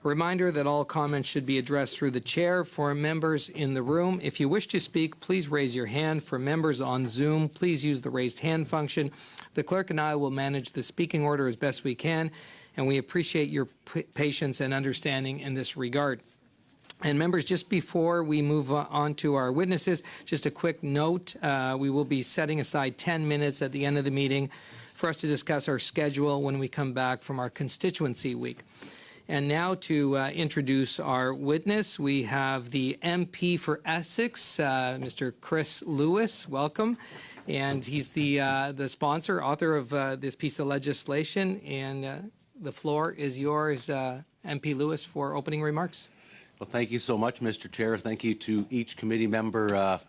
A reminder that all comments should be addressed through the chair. For members in the room, if you wish to speak, please raise your hand. For members on Zoom, please use the raised hand function. The clerk and I will manage the speaking order as best we can, and we appreciate your patience and understanding in this regard. And members, just before we move on to our witnesses, just a quick note. We will be setting aside 10 minutes at the end of the meeting for us to discuss our schedule when we come back from our constituency week. And now to introduce our witness, we have the MP for Essex, Mr. Chris Lewis. Welcome. And he's the sponsor, author of this piece of legislation. And the floor is yours, MP Lewis, for opening remarks. Well, thank you so much, Mr. Chair. Thank you to each committee member.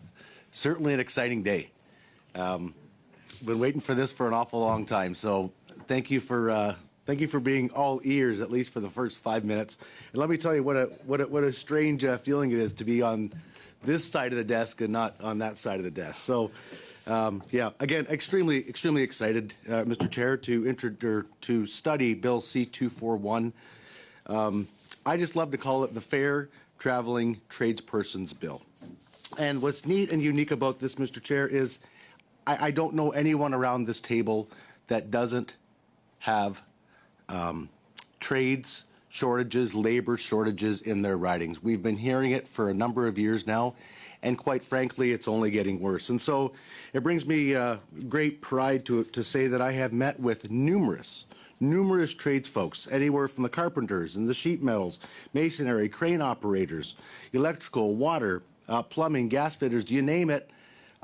Certainly an exciting day. Been waiting for this for an awful long time. So thank you for being all ears, at least for the first 5 minutes. And let me tell you what a strange feeling it is to be on this side of the desk and not on that side of the desk. So yeah, again, extremely excited, Mr. Chair, to study Bill C-241. I just love to call it the Fair Traveling Tradespersons Bill. And what's neat and unique about this, Mr. Chair, is I don't know anyone around this table that doesn't have trades shortages, labor shortages in their ridings. We've been hearing it for a number of years now, and quite frankly, it's only getting worse. And so it brings me great pride to say that I have met with numerous trades folks, anywhere from the carpenters and the sheet metals, masonry, crane operators, electrical, water, plumbing, gas fitters, you name it,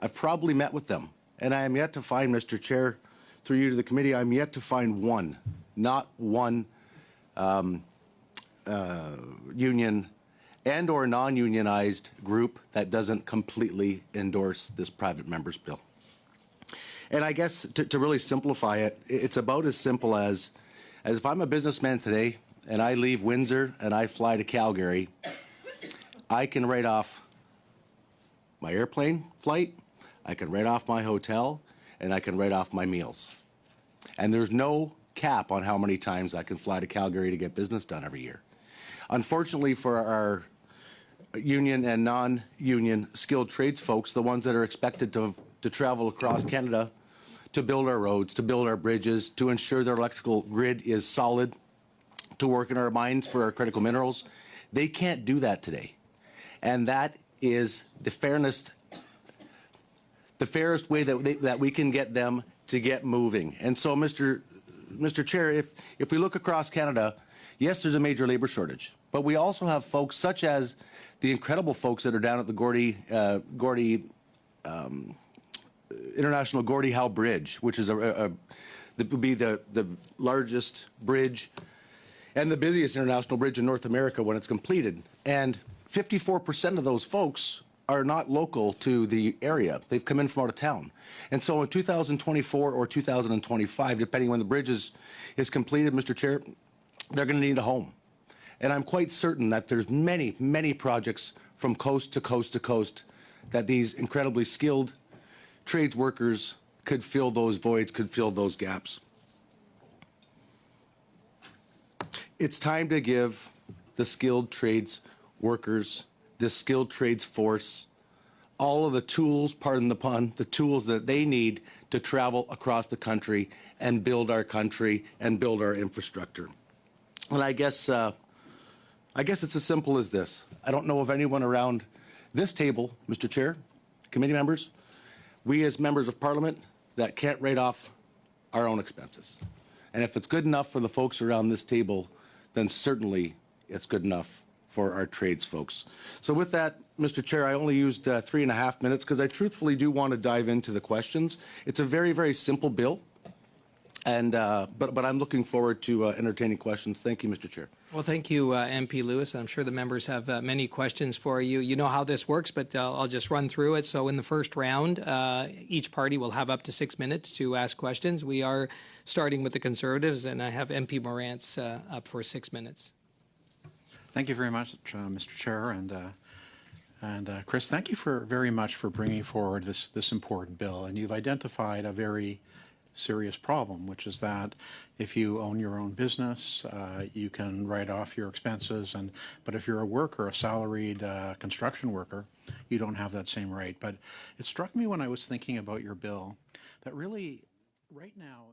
I've probably met with them. And I am yet to find, Mr. Chair, through you to the committee, I'm yet to find one, not one union and or non-unionized group that doesn't completely endorse this private member's bill. And I guess to really simplify it, it's about as simple as if I'm a businessman today and I leave Windsor and I fly to Calgary, I can write off my airplane flight, I can write off my hotel, and I can write off my meals. And there's no cap on how many times I can fly to Calgary to get business done every year. Unfortunately for our union and non-union skilled trades folks, the ones that are expected to travel across Canada to build our roads, to build our bridges, to ensure their electrical grid is solid, to work in our mines for our critical minerals. They can't do that today. And that is the fairest way that we can get them to get moving. And so, Mr. Chair, if we look across Canada, yes, there's a major labor shortage, but we also have folks such as the incredible folks that are down at the International Gordie Howe Bridge, which is that would be the largest bridge and the busiest international bridge in North America when it's completed. And 54% of those folks are not local to the area. They've come in from out of town. And so in 2024 or 2025, depending when the bridge is completed, Mr. Chair, they're going to need a home. And I'm quite certain that there's many projects from coast to coast to coast that these incredibly skilled trades workers could fill those voids, could fill those gaps. It's time to give the skilled trades workers, the skilled trades force, all of the tools, pardon the pun, the tools that they need to travel across the country and build our country and build our infrastructure. And I guess it's as simple as this. I don't know of anyone around this table, Mr. Chair, committee members, we as members of Parliament that can't write off our own expenses. And if it's good enough for the folks around this table, then certainly it's good enough for our trades folks. So with that, Mr. Chair, I only used 3.5 minutes because I truthfully do want to dive into the questions. It's a very simple bill, and but I'm looking forward to entertaining questions. Thank you, Mr. Chair. Well, thank you, MP Lewis. I'm sure the members have many questions for you. You know how this works, but I'll just run through it. So in the first round, each party will have up to 6 minutes to ask questions. We are starting with the Conservatives, and I have MP Morantz up for 6 minutes. Thank you very much, Mr. Chair, and Chris, thank you very much for bringing forward this important bill. And you've identified a very serious problem, which is that if you own your own business, you can write off your expenses, but if you're a worker, a salaried construction worker, you don't have that same right. But it struck me when I was thinking about your bill that really right now